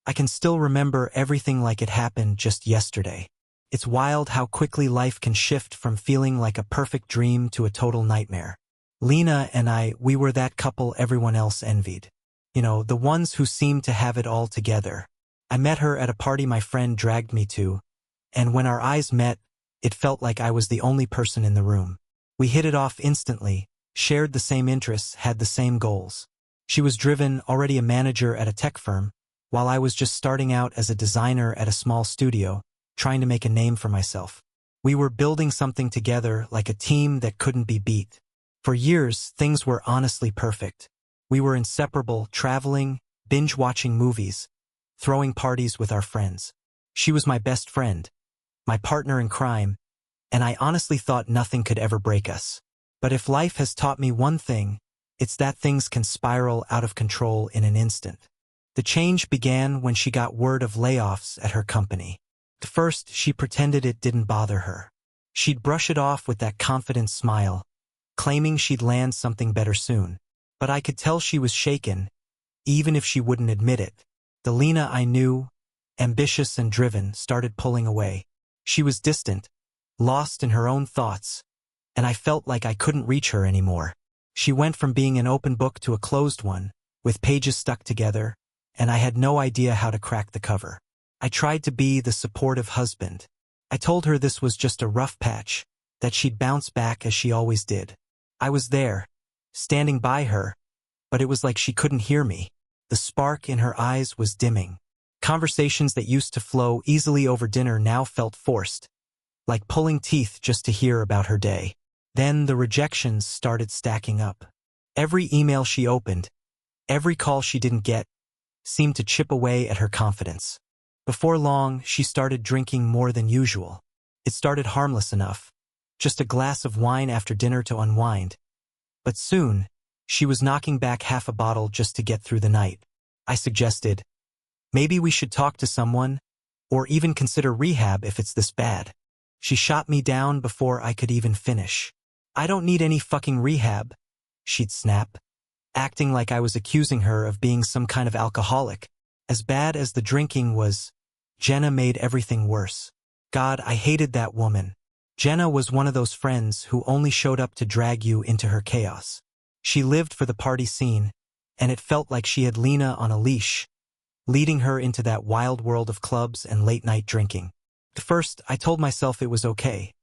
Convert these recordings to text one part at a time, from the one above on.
I can still remember everything like it happened just yesterday. It's wild how quickly life can shift from feeling like a perfect dream to a total nightmare. Lena and we were that couple everyone else envied. You know, the ones who seemed to have it all together. I met her at a party my friend dragged me to, and when our eyes met, it felt like I was the only person in the room. We hit it off instantly, shared the same interests, had the same goals. She was driven, already a manager at a tech firm, while I was just starting out as a designer at a small studio, trying to make a name for myself. We were building something together like a team that couldn't be beat. For years, things were honestly perfect. We were inseparable, traveling, binge-watching movies, throwing parties with our friends. She was my best friend, my partner in crime, and I honestly thought nothing could ever break us. But if life has taught me one thing, it's that things can spiral out of control in an instant. The change began when she got word of layoffs at her company. At first, she pretended it didn't bother her. She'd brush it off with that confident smile, claiming she'd land something better soon. But I could tell she was shaken, even if she wouldn't admit it. The Lena I knew, ambitious and driven, started pulling away. She was distant, lost in her own thoughts, and I felt like I couldn't reach her anymore. She went from being an open book to a closed one, with pages stuck together, and I had no idea how to crack the cover. I tried to be the supportive husband. I told her this was just a rough patch, that she'd bounce back as she always did. I was there, standing by her, but it was like she couldn't hear me. The spark in her eyes was dimming. Conversations that used to flow easily over dinner now felt forced, like pulling teeth just to hear about her day. Then the rejections started stacking up. Every email she opened, every call she didn't get, seemed to chip away at her confidence. Before long, she started drinking more than usual. It started harmless enough, just a glass of wine after dinner to unwind. But soon, she was knocking back half a bottle just to get through the night. I suggested, maybe we should talk to someone, or even consider rehab if it's this bad. She shot me down before I could even finish. I don't need any fucking rehab, she'd snap, acting like I was accusing her of being some kind of alcoholic. As bad as the drinking was, Jenna made everything worse. God, I hated that woman. Jenna was one of those friends who only showed up to drag you into her chaos. She lived for the party scene, and it felt like she had Lena on a leash, leading her into that wild world of clubs and late-night drinking. At first, I told myself it was okay.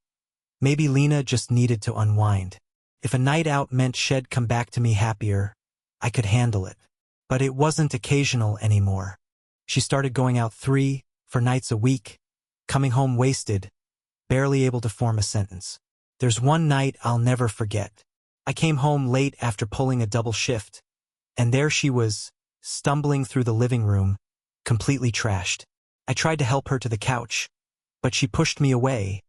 Maybe Lena just needed to unwind. If a night out meant she'd come back to me happier, I could handle it. But it wasn't occasional anymore. She started going out 3, 4 nights a week, coming home wasted, barely able to form a sentence. There's one night I'll never forget. I came home late after pulling a double shift, and there she was, stumbling through the living room, completely trashed. I tried to help her to the couch, but she pushed me away,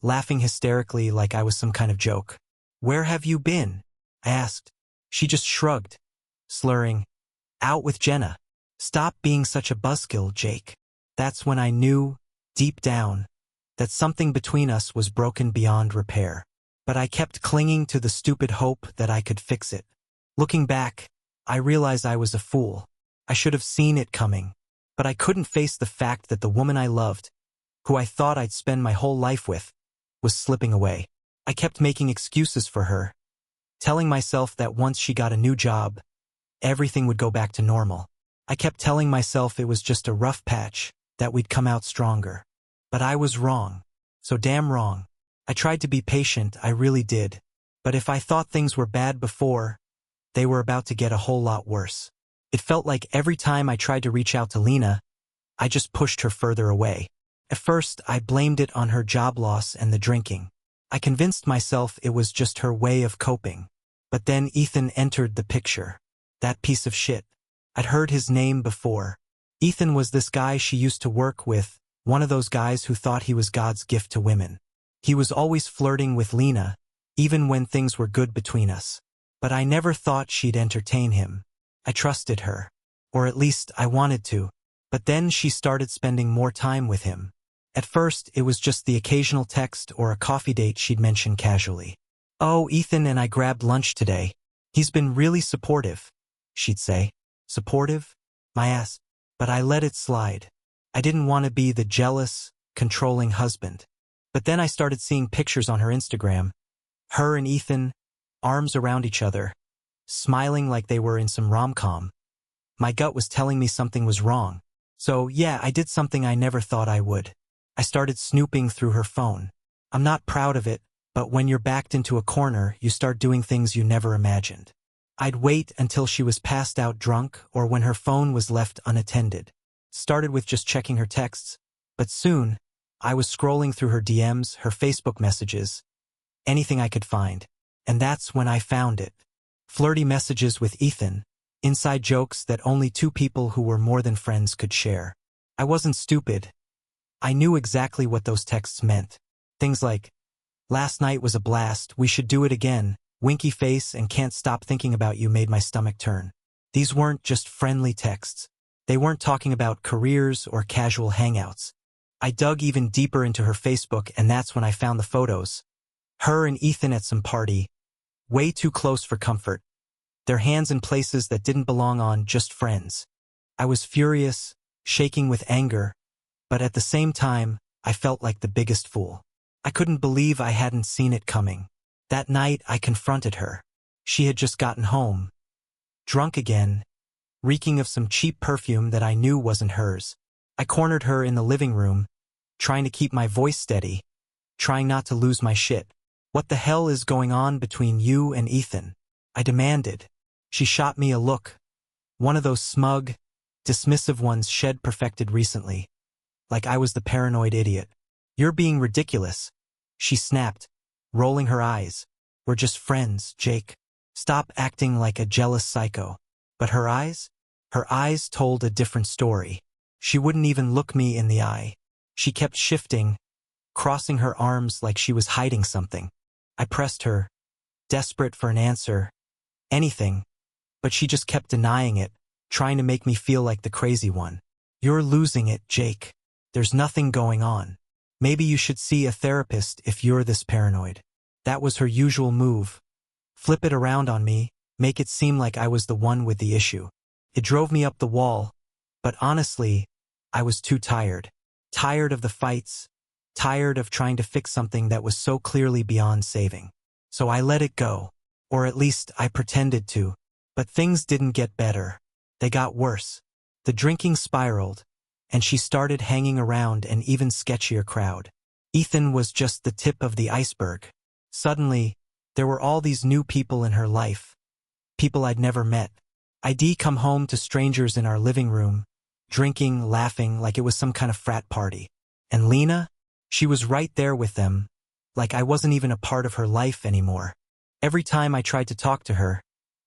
laughing hysterically like I was some kind of joke. "Where have you been?" I asked. She just shrugged, slurring, "Out with Jenna." "Stop being such a buzzkill, Jake." That's when I knew, deep down, that something between us was broken beyond repair. But I kept clinging to the stupid hope that I could fix it. Looking back, I realized I was a fool. I should have seen it coming. But I couldn't face the fact that the woman I loved, who I thought I'd spend my whole life with, was slipping away. I kept making excuses for her, telling myself that once she got a new job, everything would go back to normal. I kept telling myself it was just a rough patch, that we'd come out stronger. But I was wrong. So damn wrong. I tried to be patient, I really did. But if I thought things were bad before, they were about to get a whole lot worse. It felt like every time I tried to reach out to Lena, I just pushed her further away. At first, I blamed it on her job loss and the drinking. I convinced myself it was just her way of coping. But then Ethan entered the picture. That piece of shit. I'd heard his name before. Ethan was this guy she used to work with, one of those guys who thought he was God's gift to women. He was always flirting with Lena, even when things were good between us. But I never thought she'd entertain him. I trusted her. Or at least I wanted to. But then she started spending more time with him. At first, it was just the occasional text or a coffee date she'd mention casually. "Oh, Ethan and I grabbed lunch today. He's been really supportive," she'd say. Supportive? My ass. but I let it slide. I didn't want to be the jealous, controlling husband. But then I started seeing pictures on her Instagram, her and Ethan, arms around each other, smiling like they were in some rom-com. My gut was telling me something was wrong. So yeah, I did something I never thought I would. I started snooping through her phone. I'm not proud of it, but when you're backed into a corner, you start doing things you never imagined. I'd wait until she was passed out drunk or when her phone was left unattended. Started with just checking her texts, but soon, I was scrolling through her DMs, her Facebook messages, anything I could find. And that's when I found it. Flirty messages with Ethan, inside jokes that only two people who were more than friends could share. I wasn't stupid. I knew exactly what those texts meant. Things like, "Last night was a blast, we should do it again, winky face and can't stop thinking about you made my stomach turn." These weren't just friendly texts. They weren't talking about careers or casual hangouts. I dug even deeper into her Facebook and that's when I found the photos. Her and Ethan at some party, way too close for comfort. Their hands in places that didn't belong on just friends. I was furious, shaking with anger, but at the same time, I felt like the biggest fool. I couldn't believe I hadn't seen it coming. That night, I confronted her. She had just gotten home, drunk again, reeking of some cheap perfume that I knew wasn't hers. I cornered her in the living room, trying to keep my voice steady, trying not to lose my shit. "What the hell is going on between you and Ethan?" I demanded. She shot me a look, one of those smug, dismissive ones Shed perfected recently, like I was the paranoid idiot. "You're being ridiculous," she snapped, rolling her eyes. "We're just friends, Jake. Stop acting like a jealous psycho." But her eyes told a different story. She wouldn't even look me in the eye. She kept shifting, crossing her arms like she was hiding something. I pressed her, desperate for an answer, anything, but she just kept denying it, trying to make me feel like the crazy one. "You're losing it, Jake. There's nothing going on. Maybe you should see a therapist if you're this paranoid." That was her usual move. Flip it around on me, make it seem like I was the one with the issue. It drove me up the wall, but honestly, I was too tired. Tired of the fights, tired of trying to fix something that was so clearly beyond saving. So I let it go, or at least I pretended to. But things didn't get better. They got worse. The drinking spiraled, and she started hanging around an even sketchier crowd. Ethan was just the tip of the iceberg. Suddenly, there were all these new people in her life. People I'd never met. I'd come home to strangers in our living room, drinking, laughing like it was some kind of frat party. And Lena? She was right there with them, like I wasn't even a part of her life anymore. Every time I tried to talk to her,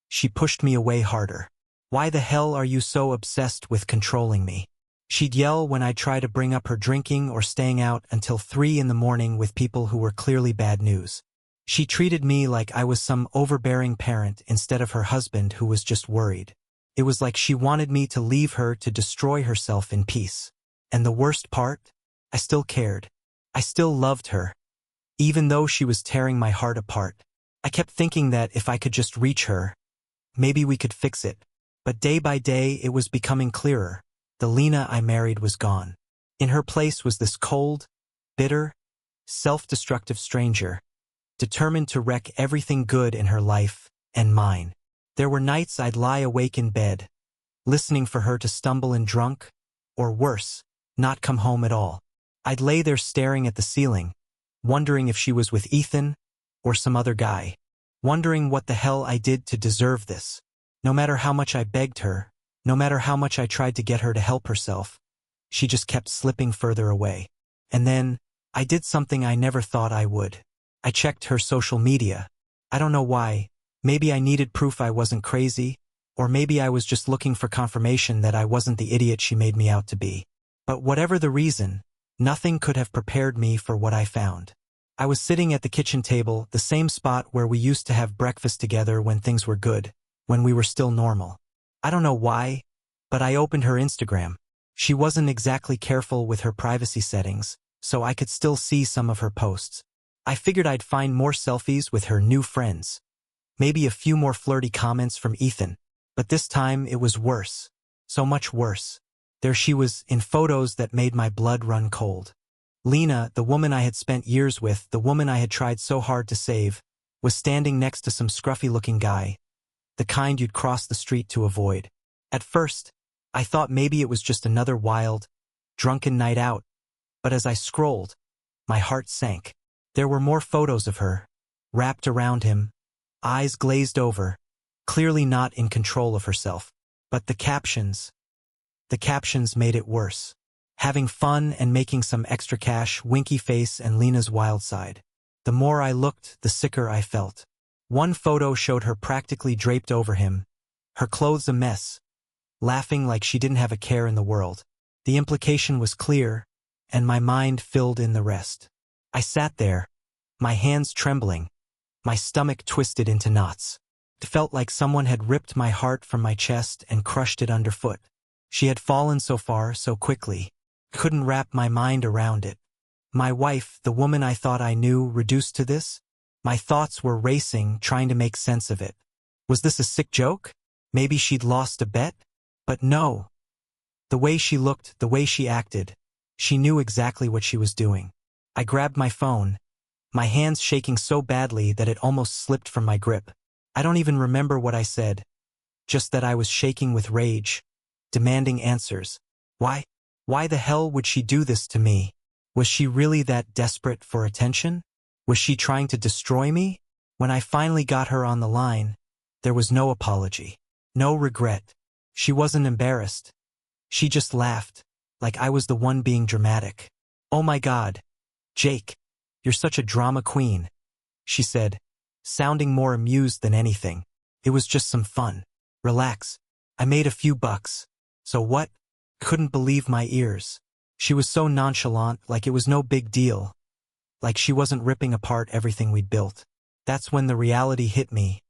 she pushed me away harder. "Why the hell are you so obsessed with controlling me?" She'd yell when I'd try to bring up her drinking or staying out until 3 in the morning with people who were clearly bad news. She treated me like I was some overbearing parent instead of her husband who was just worried. It was like she wanted me to leave her to destroy herself in peace. And the worst part? I still cared. I still loved her. Even though she was tearing my heart apart. I kept thinking that if I could just reach her, maybe we could fix it. But day by day it was becoming clearer. The Lena I married was gone. In her place was this cold, bitter, self-destructive stranger, determined to wreck everything good in her life and mine. There were nights I'd lie awake in bed, listening for her to stumble and drunk, or worse, not come home at all. I'd lay there staring at the ceiling, wondering if she was with Ethan or some other guy, wondering what the hell I did to deserve this. No matter how much I begged her, no matter how much I tried to get her to help herself, she just kept slipping further away. And then, I did something I never thought I would. I checked her social media. I don't know why. Maybe I needed proof I wasn't crazy, or maybe I was just looking for confirmation that I wasn't the idiot she made me out to be. But whatever the reason, nothing could have prepared me for what I found. I was sitting at the kitchen table, the same spot where we used to have breakfast together when things were good, when we were still normal. I don't know why, but I opened her Instagram. She wasn't exactly careful with her privacy settings, so I could still see some of her posts. I figured I'd find more selfies with her new friends. Maybe a few more flirty comments from Ethan. But this time it was worse. So much worse. There she was, in photos that made my blood run cold. Lena, the woman I had spent years with, the woman I had tried so hard to save, was standing next to some scruffy-looking guy, the kind you'd cross the street to avoid. At first, I thought maybe it was just another wild, drunken night out, but as I scrolled, my heart sank. There were more photos of her, wrapped around him, eyes glazed over, clearly not in control of herself. But the captions made it worse. Having fun and making some extra cash, winky face and Lena's wild side. The more I looked, the sicker I felt. One photo showed her practically draped over him, her clothes a mess, laughing like she didn't have a care in the world. The implication was clear, and my mind filled in the rest. I sat there, my hands trembling, my stomach twisted into knots. It felt like someone had ripped my heart from my chest and crushed it underfoot. She had fallen so far so quickly. Couldn't wrap my mind around it. My wife, the woman I thought I knew, reduced to this? My thoughts were racing, trying to make sense of it. Was this a sick joke? Maybe she'd lost a bet? But no. The way she looked, the way she acted, she knew exactly what she was doing. I grabbed my phone, my hands shaking so badly that it almost slipped from my grip. I don't even remember what I said, just that I was shaking with rage, demanding answers. Why? Why the hell would she do this to me? Was she really that desperate for attention? Was she trying to destroy me? When I finally got her on the line, there was no apology, no regret. She wasn't embarrassed. She just laughed, like I was the one being dramatic. "Oh my God, Jake, you're such a drama queen," she said, sounding more amused than anything. "It was just some fun. Relax. I made a few bucks. So what?" Couldn't believe my ears. She was so nonchalant, like it was no big deal. Like she wasn't ripping apart everything we'd built. That's when the reality hit me.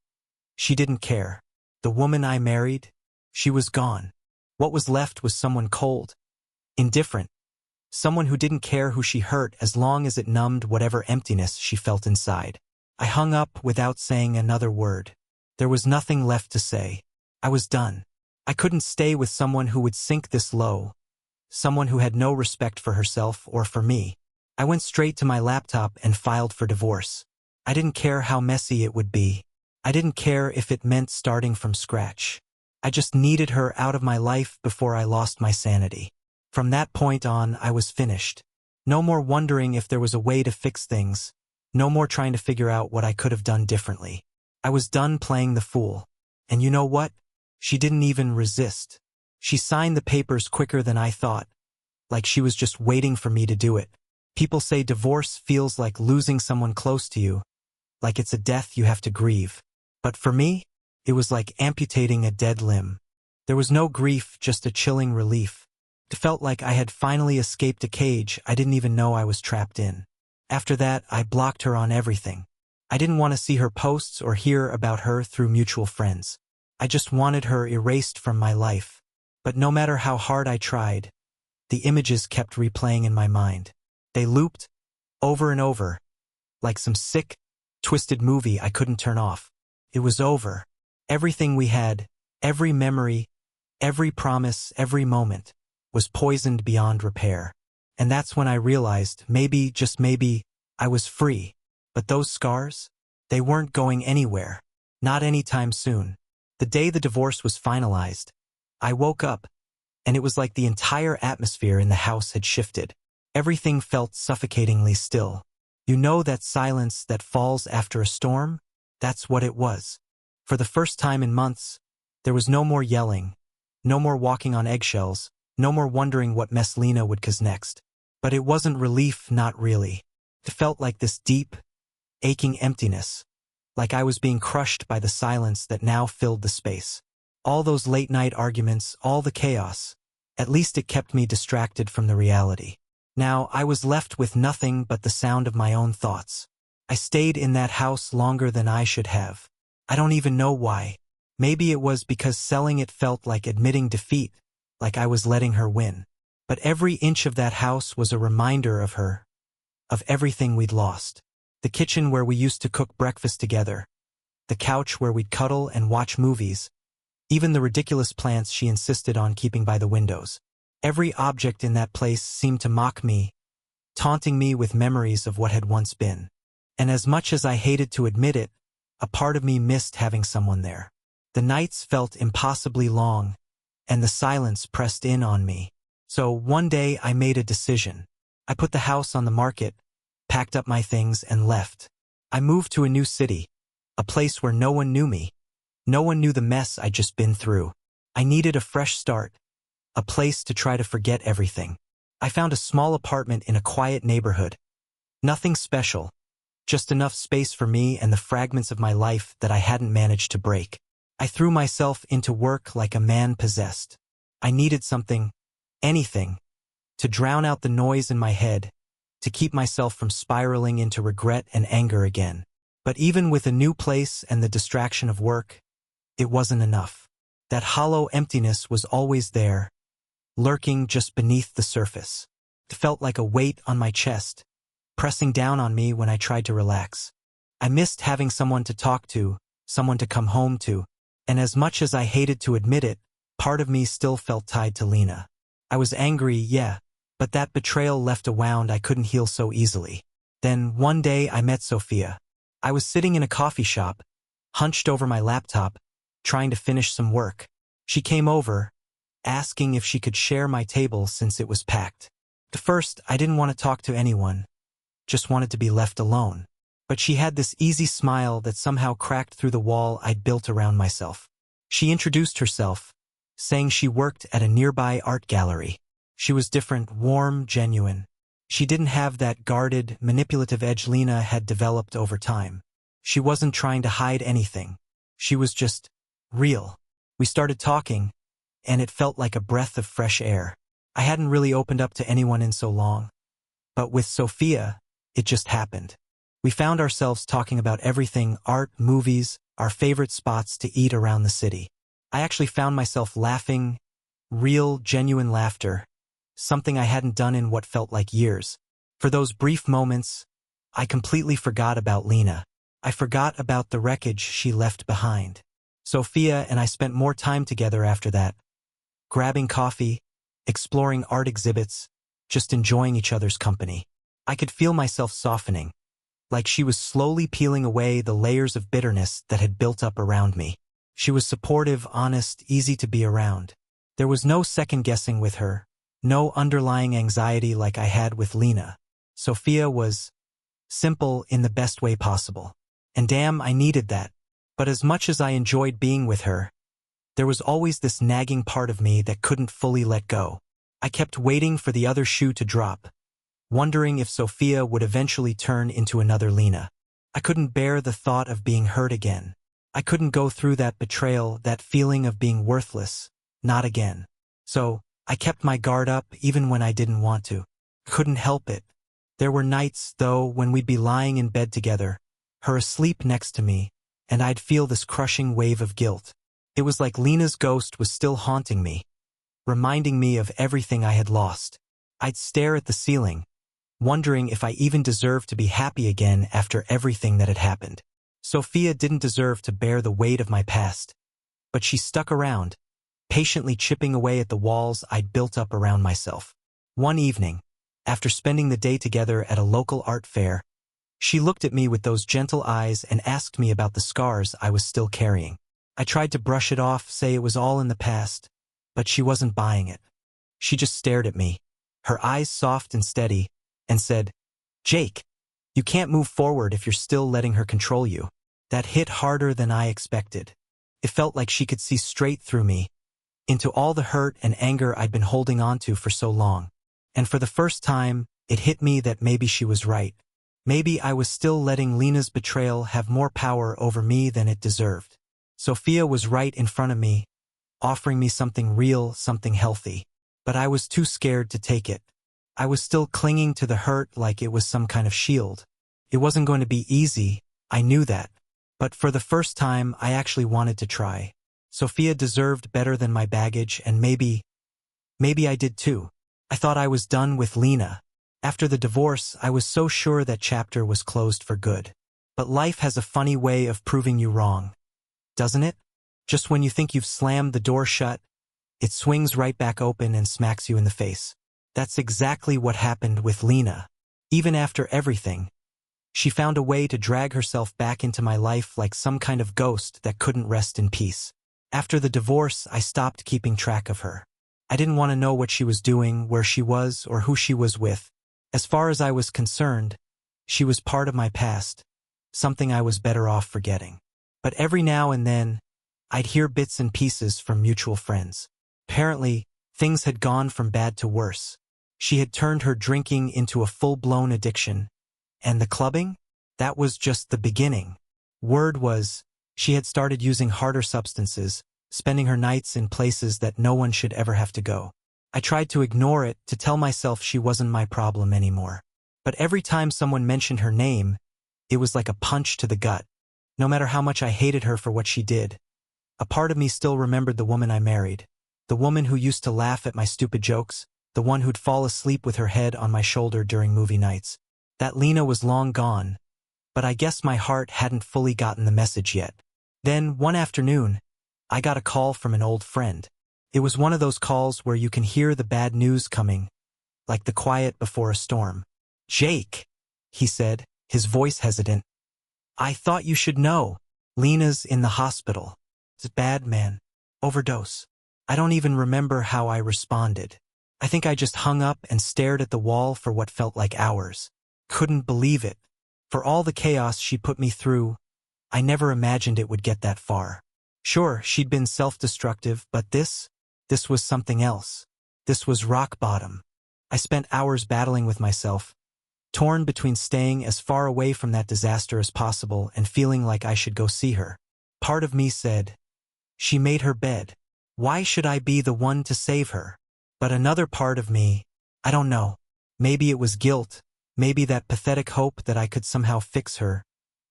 She didn't care. The woman I married, she was gone. What was left was someone cold, indifferent, someone who didn't care who she hurt as long as it numbed whatever emptiness she felt inside. I hung up without saying another word. There was nothing left to say. I was done. I couldn't stay with someone who would sink this low, someone who had no respect for herself or for me. I went straight to my laptop and filed for divorce. I didn't care how messy it would be. I didn't care if it meant starting from scratch. I just needed her out of my life before I lost my sanity. From that point on, I was finished. No more wondering if there was a way to fix things. No more trying to figure out what I could have done differently. I was done playing the fool. And you know what? She didn't even resist. She signed the papers quicker than I thought, like she was just waiting for me to do it. People say divorce feels like losing someone close to you, like it's a death you have to grieve. But for me, it was like amputating a dead limb. There was no grief, just a chilling relief. It felt like I had finally escaped a cage I didn't even know I was trapped in. After that, I blocked her on everything. I didn't want to see her posts or hear about her through mutual friends. I just wanted her erased from my life. But no matter how hard I tried, the images kept replaying in my mind. They looped, over and over, like some sick, twisted movie I couldn't turn off. It was over. Everything we had, every memory, every promise, every moment, was poisoned beyond repair. And that's when I realized, maybe, just maybe, I was free. But those scars? They weren't going anywhere. Not anytime soon. The day the divorce was finalized, I woke up, and it was like the entire atmosphere in the house had shifted. Everything felt suffocatingly still. You know that silence that falls after a storm? That's what it was. For the first time in months, there was no more yelling, no more walking on eggshells, no more wondering what mess Lena would cause next. But it wasn't relief, not really. It felt like this deep, aching emptiness, like I was being crushed by the silence that now filled the space. All those late-night arguments, all the chaos, at least it kept me distracted from the reality. Now I was left with nothing but the sound of my own thoughts. I stayed in that house longer than I should have. I don't even know why. Maybe it was because selling it felt like admitting defeat, like I was letting her win. But every inch of that house was a reminder of her, of everything we'd lost. The kitchen where we used to cook breakfast together, the couch where we'd cuddle and watch movies, even the ridiculous plants she insisted on keeping by the windows. Every object in that place seemed to mock me, taunting me with memories of what had once been. And as much as I hated to admit it, a part of me missed having someone there. The nights felt impossibly long, and the silence pressed in on me. So one day I made a decision. I put the house on the market, packed up my things, and left. I moved to a new city, a place where no one knew me. No one knew the mess I'd just been through. I needed a fresh start, a place to try to forget everything. I found a small apartment in a quiet neighborhood. Nothing special, just enough space for me and the fragments of my life that I hadn't managed to break. I threw myself into work like a man possessed. I needed something, anything, to drown out the noise in my head, to keep myself from spiraling into regret and anger again. But even with a new place and the distraction of work, it wasn't enough. That hollow emptiness was always there, lurking just beneath the surface. It felt like a weight on my chest, pressing down on me when I tried to relax. I missed having someone to talk to, someone to come home to, and as much as I hated to admit it, part of me still felt tied to Lena. I was angry, yeah, but that betrayal left a wound I couldn't heal so easily. Then one day I met Sophia. I was sitting in a coffee shop, hunched over my laptop, trying to finish some work. She came over, asking if she could share my table since it was packed. At first, I didn't want to talk to anyone, just wanted to be left alone. But she had this easy smile that somehow cracked through the wall I'd built around myself. She introduced herself, saying she worked at a nearby art gallery. She was different, warm, genuine. She didn't have that guarded, manipulative edge Lena had developed over time. She wasn't trying to hide anything. She was just real. We started talking, and it felt like a breath of fresh air. I hadn't really opened up to anyone in so long. But with Sophia, it just happened. We found ourselves talking about everything: art, movies, our favorite spots to eat around the city. I actually found myself laughing, real, genuine laughter, something I hadn't done in what felt like years. For those brief moments, I completely forgot about Lena. I forgot about the wreckage she left behind. Sophia and I spent more time together after that, grabbing coffee, exploring art exhibits, just enjoying each other's company. I could feel myself softening, like she was slowly peeling away the layers of bitterness that had built up around me. She was supportive, honest, easy to be around. There was no second-guessing with her, no underlying anxiety like I had with Lena. Sophia was simple in the best way possible. And damn, I needed that. But as much as I enjoyed being with her, there was always this nagging part of me that couldn't fully let go. I kept waiting for the other shoe to drop, wondering if Sophia would eventually turn into another Lena. I couldn't bear the thought of being hurt again. I couldn't go through that betrayal, that feeling of being worthless, not again. So, I kept my guard up even when I didn't want to. Couldn't help it. There were nights, though, when we'd be lying in bed together, her asleep next to me, and I'd feel this crushing wave of guilt. It was like Lena's ghost was still haunting me, reminding me of everything I had lost. I'd stare at the ceiling, wondering if I even deserved to be happy again after everything that had happened. Sophia didn't deserve to bear the weight of my past, but she stuck around, patiently chipping away at the walls I'd built up around myself. One evening, after spending the day together at a local art fair, she looked at me with those gentle eyes and asked me about the scars I was still carrying. I tried to brush it off, say it was all in the past, but she wasn't buying it. She just stared at me, her eyes soft and steady, and said, "Jake, you can't move forward if you're still letting her control you." That hit harder than I expected. It felt like she could see straight through me, into all the hurt and anger I'd been holding on to for so long. And for the first time, it hit me that maybe she was right. Maybe I was still letting Lena's betrayal have more power over me than it deserved. Sophia was right in front of me, offering me something real, something healthy. But I was too scared to take it. I was still clinging to the hurt like it was some kind of shield. It wasn't going to be easy, I knew that. But for the first time, I actually wanted to try. Sophia deserved better than my baggage, and maybe I did too. I thought I was done with Lena. After the divorce, I was so sure that chapter was closed for good. But life has a funny way of proving you wrong, doesn't it? Just when you think you've slammed the door shut, it swings right back open and smacks you in the face. That's exactly what happened with Lena. Even after everything, she found a way to drag herself back into my life like some kind of ghost that couldn't rest in peace. After the divorce, I stopped keeping track of her. I didn't want to know what she was doing, where she was, or who she was with. As far as I was concerned, she was part of my past, something I was better off forgetting. But every now and then, I'd hear bits and pieces from mutual friends. Apparently, things had gone from bad to worse. She had turned her drinking into a full-blown addiction. And the clubbing? That was just the beginning. Word was, she had started using harder substances, spending her nights in places that no one should ever have to go. I tried to ignore it, to tell myself she wasn't my problem anymore. But every time someone mentioned her name, it was like a punch to the gut. No matter how much I hated her for what she did, a part of me still remembered the woman I married. The woman who used to laugh at my stupid jokes, the one who'd fall asleep with her head on my shoulder during movie nights. That Lena was long gone, but I guess my heart hadn't fully gotten the message yet. Then, one afternoon, I got a call from an old friend. It was one of those calls where you can hear the bad news coming, like the quiet before a storm. "Jake," he said, his voice hesitant. "I thought you should know. Lena's in the hospital. It's bad, man. Overdose." I don't even remember how I responded. I think I just hung up and stared at the wall for what felt like hours. Couldn't believe it. For all the chaos she put me through, I never imagined it would get that far. Sure, she'd been self-destructive, but this was something else. This was rock bottom. I spent hours battling with myself, torn between staying as far away from that disaster as possible and feeling like I should go see her. Part of me said, she made her bed. Why should I be the one to save her? But another part of me, I don't know. Maybe it was guilt, maybe that pathetic hope that I could somehow fix her,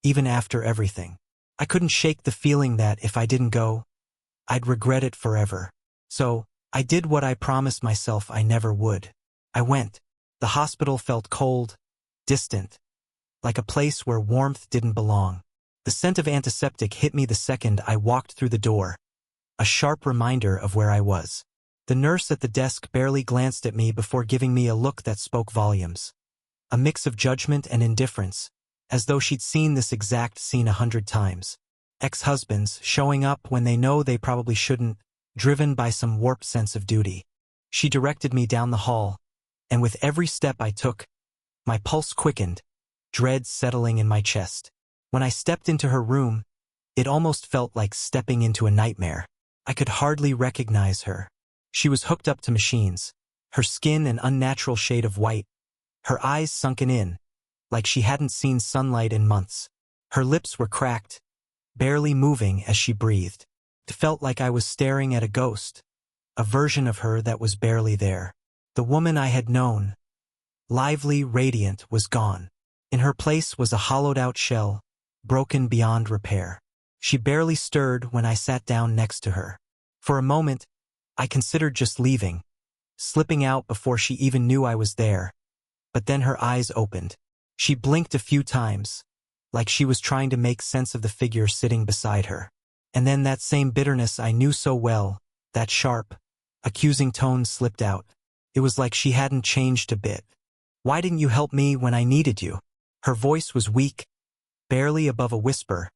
even after everything. I couldn't shake the feeling that if I didn't go, I'd regret it forever. So, I did what I promised myself I never would. I went. The hospital felt cold, distant, like a place where warmth didn't belong. The scent of antiseptic hit me the second I walked through the door, a sharp reminder of where I was. The nurse at the desk barely glanced at me before giving me a look that spoke volumes. A mix of judgment and indifference, as though she'd seen this exact scene 100 times. Ex-husbands showing up when they know they probably shouldn't, driven by some warped sense of duty. She directed me down the hall, and with every step I took, my pulse quickened, dread settling in my chest. When I stepped into her room, it almost felt like stepping into a nightmare. I could hardly recognize her. She was hooked up to machines, her skin an unnatural shade of white, her eyes sunken in, like she hadn't seen sunlight in months. Her lips were cracked, barely moving as she breathed. It felt like I was staring at a ghost, a version of her that was barely there. The woman I had known, lively, radiant, was gone. In her place was a hollowed-out shell, broken beyond repair. She barely stirred when I sat down next to her. For a moment, I considered just leaving, slipping out before she even knew I was there. But then her eyes opened. She blinked a few times, like she was trying to make sense of the figure sitting beside her. And then that same bitterness I knew so well, that sharp, accusing tone slipped out. It was like she hadn't changed a bit. "Why didn't you help me when I needed you?" Her voice was weak, barely above a whisper,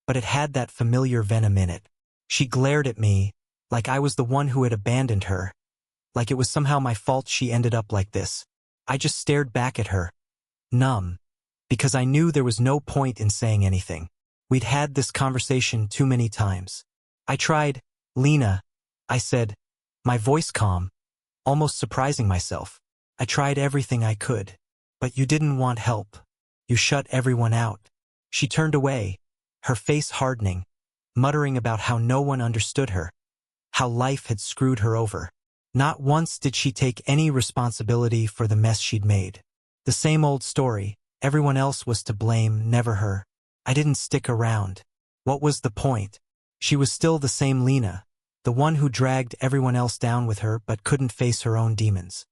but it had that familiar venom in it. She glared at me, like I was the one who had abandoned her, like it was somehow my fault she ended up like this. I just stared back at her, numb, because I knew there was no point in saying anything. We'd had this conversation too many times. I tried, "Lena," I said, my voice calm, almost surprising myself. "I tried everything I could. But you didn't want help. You shut everyone out." She turned away, her face hardening, muttering about how no one understood her, how life had screwed her over. Not once did she take any responsibility for the mess she'd made. The same old story, everyone else was to blame, never her. I didn't stick around. What was the point? She was still the same Lena, the one who dragged everyone else down with her but couldn't face her own demons.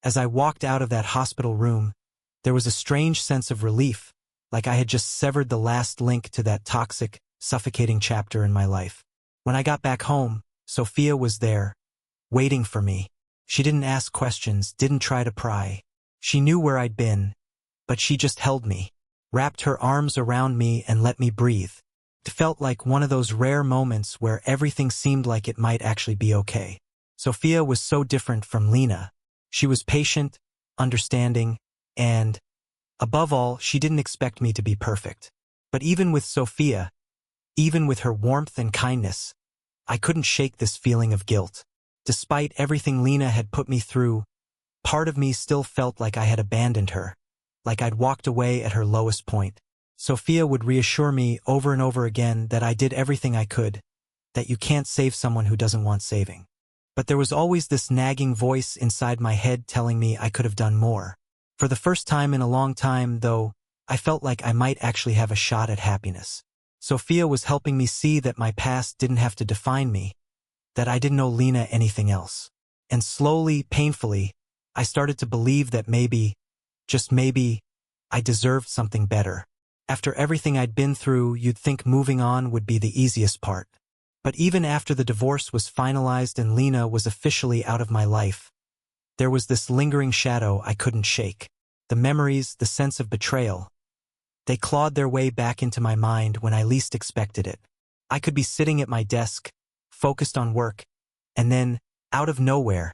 As I walked out of that hospital room, there was a strange sense of relief, like I had just severed the last link to that toxic, suffocating chapter in my life. When I got back home, Sophia was there, waiting for me. She didn't ask questions, didn't try to pry. She knew where I'd been, but she just held me, wrapped her arms around me and let me breathe. It felt like one of those rare moments where everything seemed like it might actually be okay. Sophia was so different from Lena. She was patient, understanding, and, above all, she didn't expect me to be perfect. But even with Sophia, even with her warmth and kindness, I couldn't shake this feeling of guilt. Despite everything Lena had put me through, part of me still felt like I had abandoned her, like I'd walked away at her lowest point. Sophia would reassure me over and over again that I did everything I could, that you can't save someone who doesn't want saving. But there was always this nagging voice inside my head telling me I could have done more. For the first time in a long time, though, I felt like I might actually have a shot at happiness. Sophia was helping me see that my past didn't have to define me, that I didn't owe Lena anything else. And slowly, painfully, I started to believe that maybe, just maybe, I deserved something better. After everything I'd been through, you'd think moving on would be the easiest part. But even after the divorce was finalized and Lena was officially out of my life, there was this lingering shadow I couldn't shake. The memories, the sense of betrayal. They clawed their way back into my mind when I least expected it. I could be sitting at my desk, focused on work, and then, out of nowhere,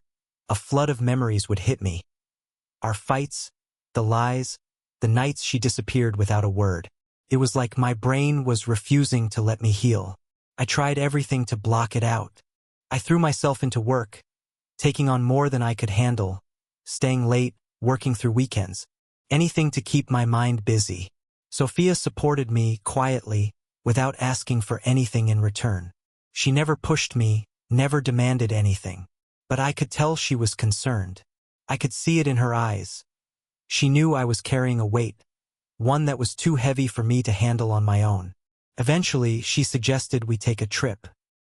a flood of memories would hit me. Our fights, the lies, the nights she disappeared without a word. It was like my brain was refusing to let me heal. I tried everything to block it out. I threw myself into work, taking on more than I could handle, staying late, working through weekends, anything to keep my mind busy. Sophia supported me quietly, without asking for anything in return. She never pushed me, never demanded anything. But I could tell she was concerned. I could see it in her eyes. She knew I was carrying a weight, one that was too heavy for me to handle on my own. Eventually, she suggested we take a trip.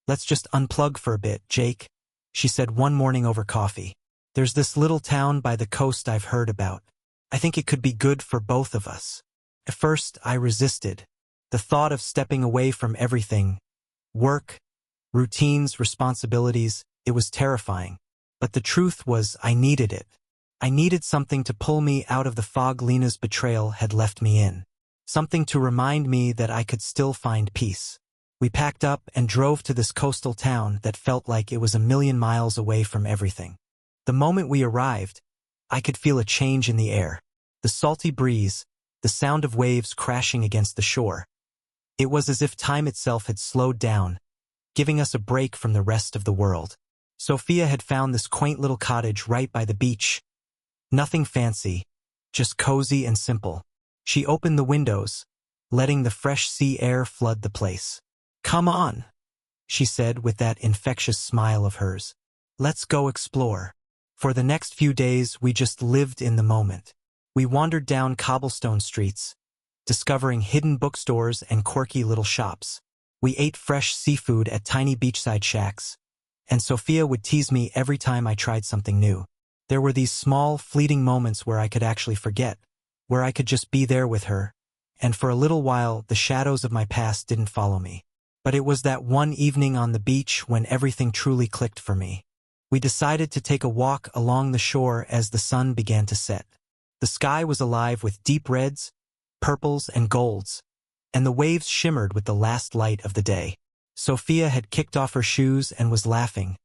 "Let's just unplug for a bit, Jake," she said one morning over coffee. "There's this little town by the coast I've heard about. I think it could be good for both of us." At first, I resisted. The thought of stepping away from everything, work, routines, responsibilities, it was terrifying. But the truth was I needed it. I needed something to pull me out of the fog Lena's betrayal had left me in. Something to remind me that I could still find peace. We packed up and drove to this coastal town that felt like it was a million miles away from everything. The moment we arrived, I could feel a change in the air. The salty breeze, the sound of waves crashing against the shore. It was as if time itself had slowed down, giving us a break from the rest of the world. Sophia had found this quaint little cottage right by the beach. Nothing fancy, just cozy and simple. She opened the windows, letting the fresh sea air flood the place. "Come on," she said with that infectious smile of hers. "Let's go explore." For the next few days, we just lived in the moment. We wandered down cobblestone streets, discovering hidden bookstores and quirky little shops. We ate fresh seafood at tiny beachside shacks, and Sophia would tease me every time I tried something new. There were these small, fleeting moments where I could actually forget, where I could just be there with her, and for a little while the shadows of my past didn't follow me. But it was that one evening on the beach when everything truly clicked for me. We decided to take a walk along the shore as the sun began to set. The sky was alive with deep reds, purples, and golds, and the waves shimmered with the last light of the day. Sophia had kicked off her shoes and was laughing,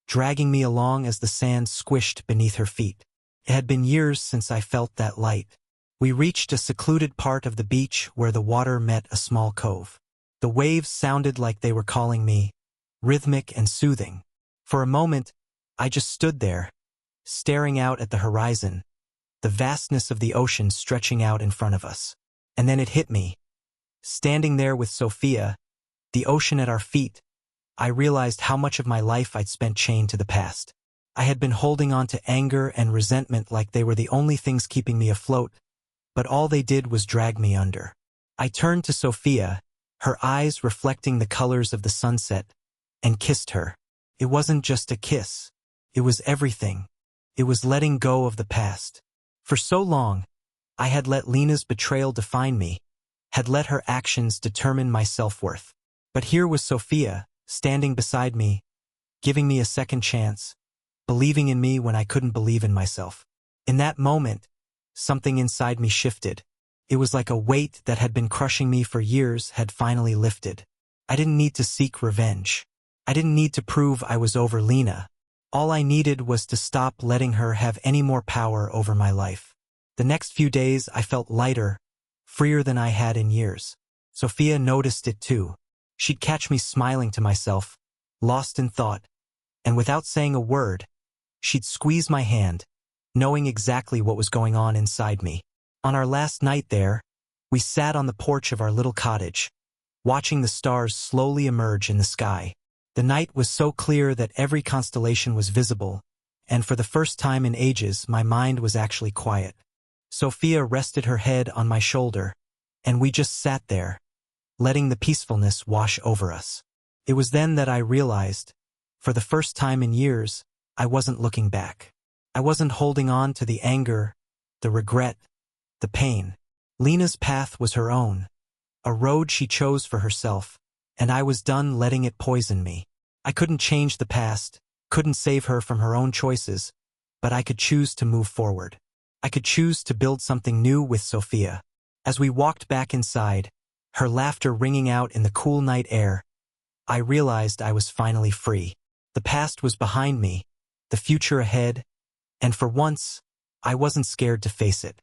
dragging me along as the sand squished beneath her feet. It had been years since I felt that light. We reached a secluded part of the beach where the water met a small cove. The waves sounded like they were calling me, rhythmic and soothing. For a moment, I just stood there, staring out at the horizon, the vastness of the ocean stretching out in front of us. And then it hit me. Standing there with Sophia, the ocean at our feet, I realized how much of my life I'd spent chained to the past. I had been holding on to anger and resentment like they were the only things keeping me afloat, but all they did was drag me under. I turned to Sophia, her eyes reflecting the colors of the sunset, and kissed her. It wasn't just a kiss. It was everything. It was letting go of the past. For so long, I had let Lena's betrayal define me, had let her actions determine my self-worth. But here was Sophia, standing beside me, giving me a second chance, believing in me when I couldn't believe in myself. In that moment, something inside me shifted. It was like a weight that had been crushing me for years had finally lifted. I didn't need to seek revenge. I didn't need to prove I was over Lena. All I needed was to stop letting her have any more power over my life. The next few days I felt lighter, freer than I had in years. Sophia noticed it too. She'd catch me smiling to myself, lost in thought, and without saying a word, she'd squeeze my hand, knowing exactly what was going on inside me. On our last night there, we sat on the porch of our little cottage, watching the stars slowly emerge in the sky. The night was so clear that every constellation was visible, and for the first time in ages my mind was actually quiet. Sophia rested her head on my shoulder, and we just sat there, letting the peacefulness wash over us. It was then that I realized, for the first time in years, I wasn't looking back. I wasn't holding on to the anger, the regret, the pain. Lena's path was her own, a road she chose for herself, and I was done letting it poison me. I couldn't change the past, couldn't save her from her own choices, but I could choose to move forward. I could choose to build something new with Sophia. As we walked back inside, her laughter ringing out in the cool night air, I realized I was finally free. The past was behind me, the future ahead, and for once, I wasn't scared to face it.